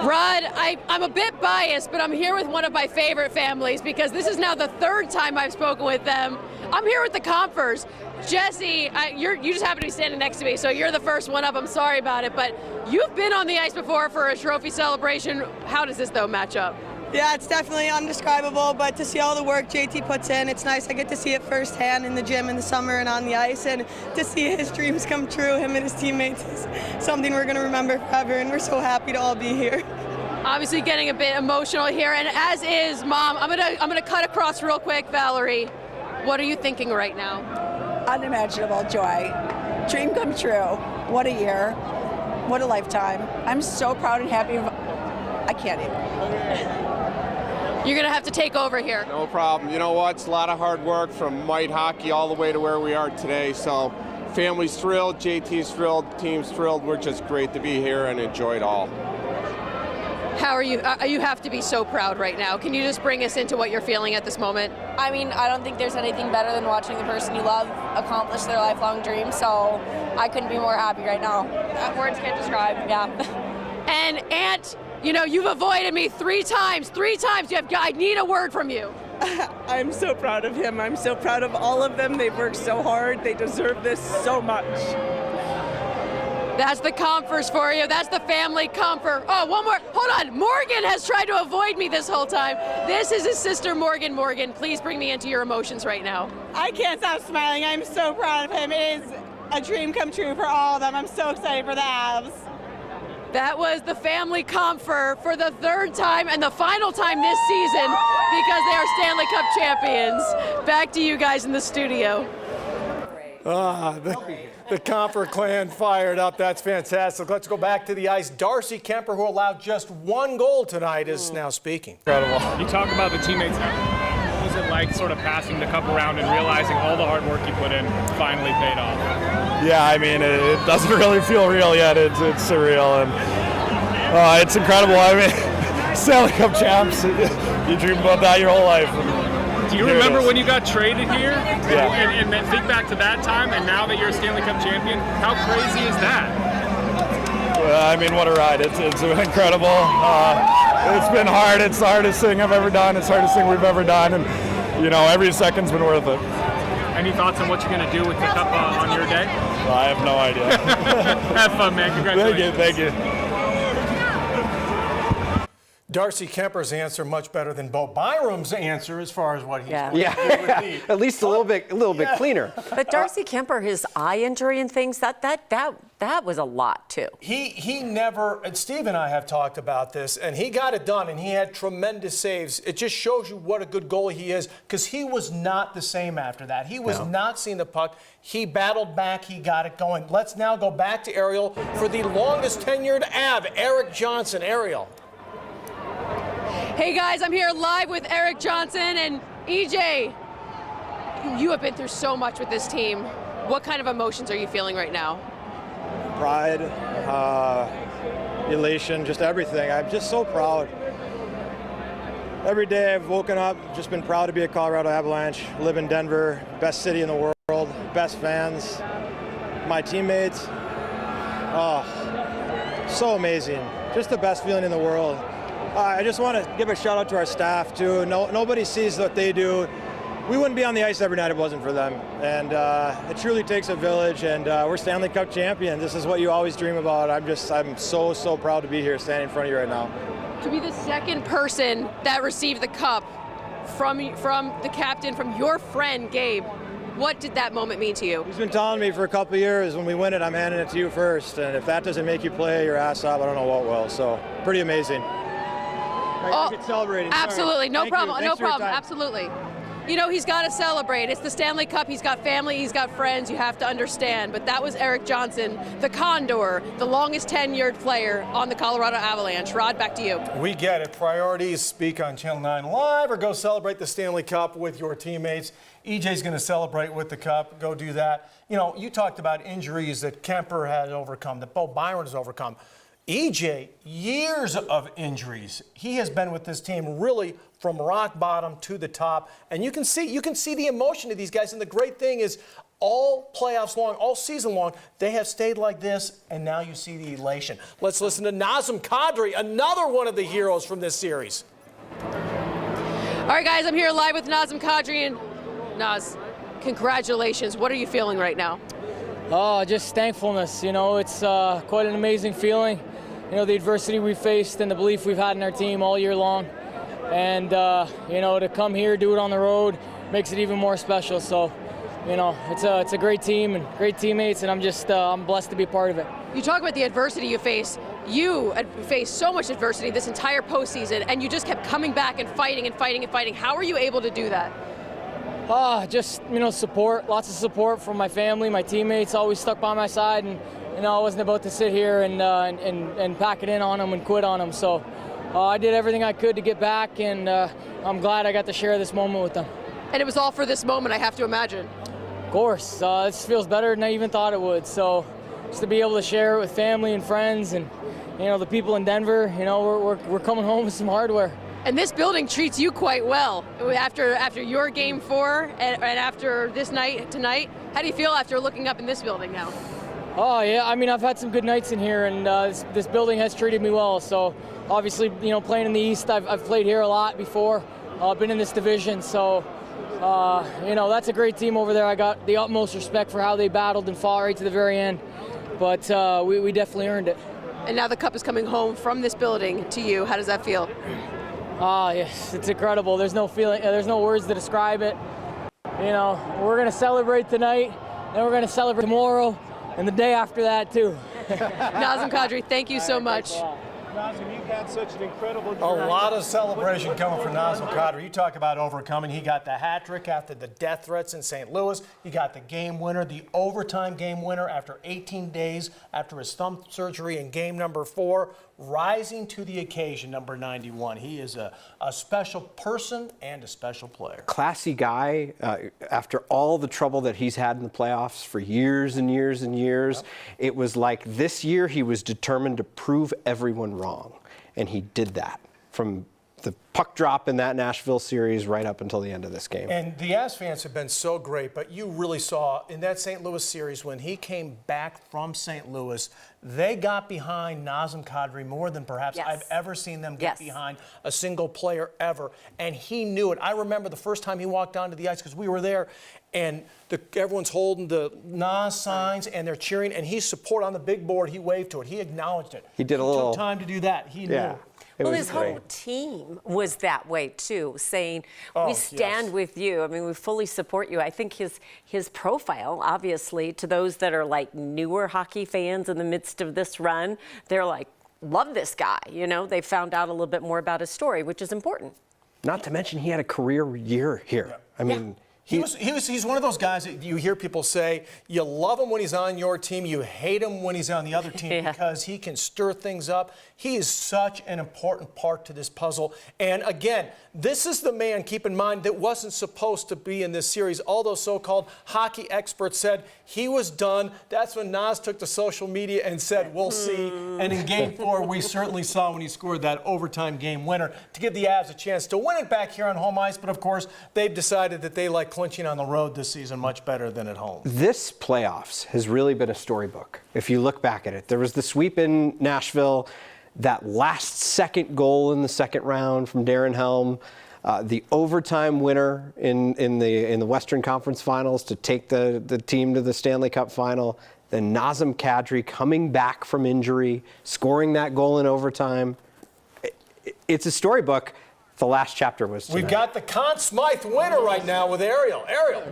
Rod, I'm a bit biased, but I'm here with one of my favorite families because this is now the third time I've spoken with them. I'm here with the Comphers. Jesse, you just happen to be standing next to me, so you're the first one up. I'm sorry about it, but you've been on the ice before for a trophy celebration. How does this, though, match up? Yeah, it's definitely undescribable, but to see all the work JT puts in, it's nice. I get to see it firsthand in the gym in the summer and on the ice, and to see his dreams come true, him and his teammates, is something we're going to remember forever, and we're so happy to all be here. Obviously getting a bit emotional here, and as is Mom. I'm gonna cut across real quick. Valerie, what are you thinking right now? Unimaginable joy. Dream come true. What a year. What a lifetime. I'm so proud and happy. I can't even. You're going to have to take over here. No problem. You know what? It's a lot of hard work from Mite Hockey all the way to where we are today. So family's thrilled, JT's thrilled, team's thrilled. We're just great to be here and enjoy it all. How are you? You have to be so proud right now. Can you just bring us into what you're feeling at this moment? I mean, I don't think there's anything better than watching the person you love accomplish their lifelong dream, so I couldn't be more happy right now. Words can't describe, yeah. And Ant, you know, you've avoided me three times. I need a word from you. I'm so proud of him. I'm so proud of all of them. They've worked so hard. They deserve this so much. That's the Comphers for you. That's the family Compher. Oh, one more. Hold on. Morgan has tried to avoid me this whole time. This is his sister, Morgan. Morgan, please bring me into your emotions right now. I can't stop smiling. I'm so proud of him. It is a dream come true for all of them. I'm so excited for the Avs. That was the family Compher for the third time and the final time this season because they are Stanley Cup champions. Back to you guys in the studio. The Compher clan fired up. That's fantastic. Let's go back to the ice. Darcy Kelperi, who allowed just one goal tonight, is now speaking. Incredible. You talk about the teammates. What was it like sort of passing the cup around and realizing all the hard work you put in finally paid off? Yeah, I mean, it doesn't really feel real yet. It's surreal, and it's incredible. I mean, Stanley Cup champs, you dream about that your whole life. Do you remember when you got traded here? Yeah. And then think back to that time, and now that you're a Stanley Cup champion, how crazy is that? I mean, what a ride. It's incredible. It's been hard. It's the hardest thing I've ever done. It's the hardest thing we've ever done, and, you know, every second's been worth it. Any thoughts on what you're going to do with the cup on your day? I have no idea. Have fun, man. Congratulations. Thank you. Darcy Kelperi's answer much better than Bo Byram's answer as far as what he's going to do with at least a little bit cleaner. But Darcy Kelperi, his eye injury and things, that was a lot too. He never, and Steve and I have talked about this, and he got it done, and he had tremendous saves. It just shows you what a good goalie he is, because he was not the same after that. He was not seeing the puck. He battled back. He got it going. Let's now go back to Arielle for the longest tenured Av, Erik Johnson. Arielle. Hey guys, I'm here live with Erik Johnson, and EJ, you have been through so much with this team. What kind of emotions are you feeling right now? Pride, elation, just everything. I'm just so proud. Every day I've woken up, just been proud to be a Colorado Avalanche, live in Denver, best city in the world, best fans, my teammates. Oh, so amazing. Just the best feeling in the world. I just want to give a shout out to our staff too. Nobody sees what they do. We wouldn't be on the ice every night if it wasn't for them. And it truly takes a village, and we're Stanley Cup champions. This is what you always dream about. I'm so proud to be here standing in front of you right now. To be the second person that received the cup from the captain, from your friend, Gabe, what did that moment mean to you? He's been telling me for a couple of years, when we win it, I'm handing it to you first. And if that doesn't make you play your ass off, I don't know what will. So pretty amazing. Oh, celebrating. absolutely, no problem, no problem, time. absolutely. You know, he's got to celebrate. It's the Stanley Cup. He's got family, he's got friends. You have to understand. But that was Erik Johnson, the Condor, the longest tenured player on the Colorado Avalanche. Rod, back to you. We get it. Priorities, speak on Channel 9 Live or go celebrate the Stanley Cup with your teammates. EJ's going to celebrate with the cup. Go do that. You know, you talked about injuries that Compher had overcome, that Bo Byram has overcome. EJ, years of injuries. He has been with this team really from rock bottom to the top, and you can see the emotion of these guys. And the great thing is, all playoffs long, all season long, they have stayed like this, and now you see the elation. Let's listen to Nazem Kadri, another one of the heroes from this series. All right, guys, I'm here live with Nazem Kadri, and Naz, congratulations. What are you feeling right now? Oh, just thankfulness. You know, it's quite an amazing feeling. You know, the adversity we faced and the belief we've had in our team all year long. And, you know, to come here, do it on the road, makes it even more special. So, you know, it's a great team and great teammates, and I'm blessed to be part of it. You talk about the adversity you face. You faced so much adversity this entire postseason, and you just kept coming back and fighting and fighting and fighting. How are you able to do that? Just, you know, support, lots of support from my family, my teammates, always stuck by my side, and, you know, I wasn't about to sit here and pack it in on them and quit on them. So I did everything I could to get back, and I'm glad I got to share this moment with them. And it was all for this moment, I have to imagine. Of course, this feels better than I even thought it would. So just to be able to share it with family and friends and, you know, the people in Denver, you know, we're coming home with some hardware. And this building treats you quite well. After your Game 4 and after this night tonight, how do you feel after looking up in this building now? Oh, yeah, I mean, I've had some good nights in here, and this building has treated me well. So obviously, you know, playing in the East, I've played here a lot before. I've been in this division, so, you know, that's a great team over there. I got the utmost respect for how they battled and fought right to the very end. But we definitely earned it. And now the cup is coming home from this building to you. How does that feel? Yes, it's incredible. There's no feeling, there's no words to describe it. You know, we're gonna celebrate tonight, then we're gonna celebrate tomorrow, and the day after that too. Nazem Kadri, thank you so much. Nazem, you've had such an incredible journey. A lot of celebration coming from Nazem Kadri. You talk about overcoming. He got the hat trick after the death threats in St. Louis. He got the game winner, the overtime game winner after 18 days after his thumb surgery in game number 4, rising to the occasion, number 91. He is a special person and a special player. Classy guy. After all the trouble that he's had in the playoffs for years and years and years, it was like this year he was determined to prove everyone wrong. And he did that from the puck drop in that Nashville series right up until the end of this game. And the Avs fans have been so great, but you really saw in that St. Louis series when he came back from St. Louis, they got behind Nazem Kadri more than perhaps I've ever seen them get behind a single player ever. And he knew it. I remember the first time he walked onto the ice because we were there, and everyone's holding the Nas signs and they're cheering, and he support on the big board. He waved to it. He acknowledged it. He did a little. Took time to do that. He knew. Well, his whole team was that way too, saying, we stand with you. I mean, we fully support you. I think his profile, obviously, to those that are like newer hockey fans in the midst of this run, they're like, love this guy. You know, they found out a little bit more about his story, which is important. Not to mention he had a career year here. I mean, He's one of those guys that you hear people say, you love him when he's on your team, you hate him when he's on the other team because he can stir things up. He is such an important part to this puzzle. And again, this is the man, keep in mind, that wasn't supposed to be in this series. All those so-called hockey experts said he was done. That's when Nas took to social media and said, we'll see. And in Game 4, we certainly saw when he scored that overtime game winner to give the Avs a chance to win it back here on home ice. But of course, they've decided that they like clinching on the road this season much better than at home. This playoffs has really been a storybook. If you look back at it, there was the sweep in Nashville, that last second goal in the second round from Darren Helm, the overtime winner in the Western Conference Finals to take the team to the Stanley Cup final, then Nazem Kadri coming back from injury, scoring that goal in overtime. It's a storybook. The last chapter was tonight. We've got the Conn Smythe winner right now with Arielle. Arielle.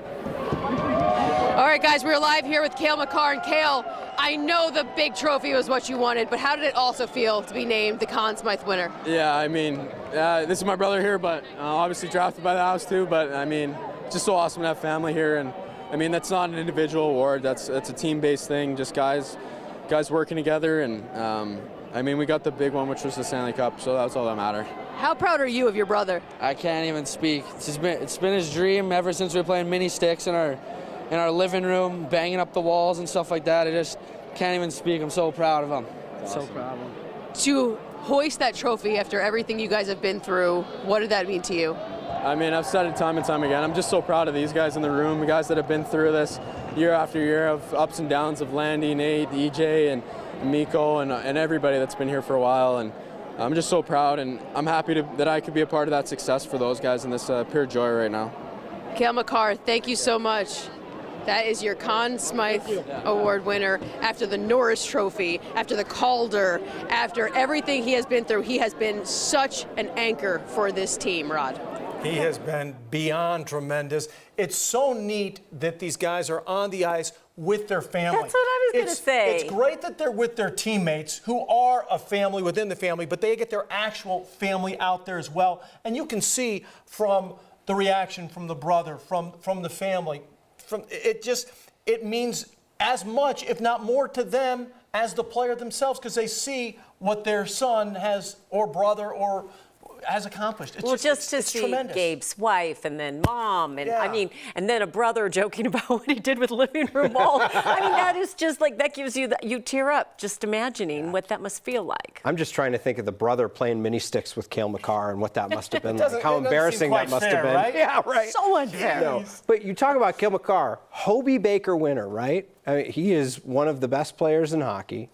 All right, guys, we're live here with Cale Makar. And Cale, I know the big trophy was what you wanted, but how did it also feel to be named the Conn Smythe winner? Yeah, I mean, this is my brother here, but obviously drafted by the house too. But I mean, just so awesome to have family here, and I mean that's not an individual award. That's a team-based thing. Just guys working together, and I mean we got the big one, which was the Stanley Cup. So that's all that mattered. How proud are you of your brother? I can't even speak. It's been his dream ever since we were playing mini sticks in our living room, banging up the walls and stuff like that. I just can't even speak. I'm so proud of him. Awesome. So proud of him. To hoist that trophy after everything you guys have been through, what did that mean to you? I mean, I've said it time and time again. I'm just so proud of these guys in the room, the guys that have been through this. year after year of ups and downs of Landy, Nate, EJ, and Mikko, and everybody that's been here for a while. And I'm just so proud, and I'm happy that I could be a part of that success for those guys, and this pure joy right now. Cale Makar, thank you so much. That is your Conn Smythe Award winner after the Norris Trophy, after the Calder, after everything he has been through. He has been such an anchor for this team, Rod. He has been beyond tremendous. It's so neat that these guys are on the ice with their family. That's what I was going to say. It's great that they're with their teammates who are a family within the family, but they get their actual family out there as well. And you can see from the reaction from the brother, from the family, it means as much, if not more, to them as the player themselves, because they see what their son has, or brother, or has accomplished. Well, just to see tremendous. Gabe's wife and then mom, and Yeah. I mean, and then a brother joking about what he did with living room wall. I mean, that is just like, that gives you, you tear up just imagining what that must feel like. I'm just trying to think of the brother playing mini sticks with Cale Makar and what that must have been like. How embarrassing that must have been. Right? Yeah, right. So unfair. No, but you talk about Cale Makar, Hobey Baker winner, right? I mean, he is one of the best players in hockey,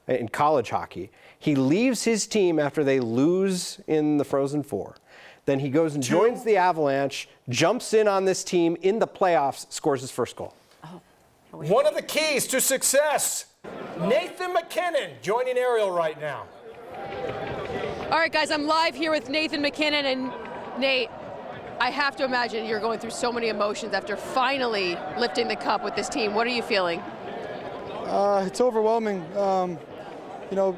in college hockey. He leaves his team after they lose in the Frozen Four. Then he goes and joins the Avalanche, jumps in on this team in the playoffs, scores his first goal. One of the keys to success, Nathan MacKinnon joining Arielle right now. All right, guys, I'm live here with Nathan MacKinnon. And Nate, I have to imagine you're going through so many emotions after finally lifting the cup with this team. What are you feeling? It's overwhelming. You know,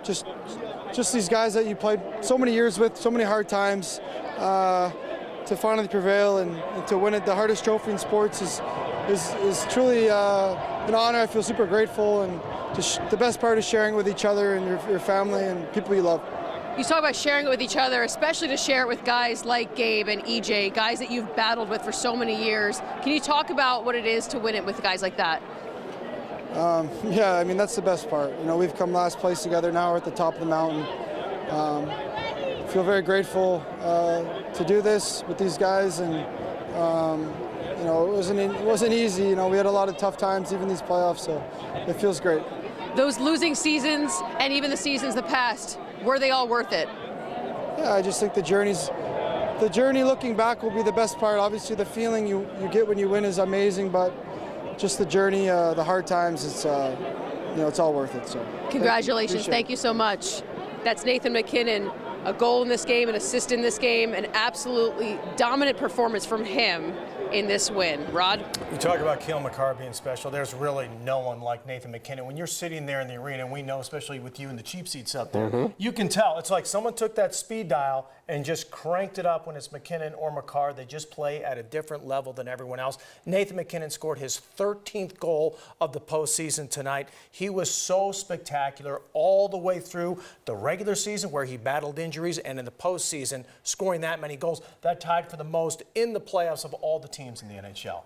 just these guys that you played so many years with, so many hard times, to finally prevail and to win it, the hardest trophy in sports is truly an honor. I feel super grateful, and the best part is sharing with each other and your family and people you love. You talk about sharing it with each other, especially to share it with guys like Gabe and EJ, guys that you've battled with for so many years. Can you talk about what it is to win it with guys like that? Yeah, I mean, that's the best part. You know, we've come last place together, now we're at the top of the mountain. Feel very grateful to do this with these guys, and you know, it wasn't easy. You know, we had a lot of tough times, even these playoffs, so it feels great. Those losing seasons and even the seasons the past, were they all worth it? Yeah, I just think the journey looking back will be the best part. Obviously, the feeling you get when you win is amazing, but just the journey, the hard times, it's you know, it's all worth it. So congratulations, thank you so much. That's Nathan MacKinnon. A goal in this game, an assist in this game, an absolutely dominant performance from him in this win. Rod? You talk about Cale Makar being special. There's really no one like Nathan MacKinnon. When you're sitting there in the arena, and we know, especially with you in the cheap seats up there, you can tell. It's like someone took that speed dial and just cranked it up when it's MacKinnon or Makar. They just play at a different level than everyone else. Nathan MacKinnon scored his 13th goal of the postseason tonight. He was so spectacular all the way through the regular season, where he battled injuries, and in the postseason, scoring that many goals. That tied for the most in the playoffs of all the teams in the NHL.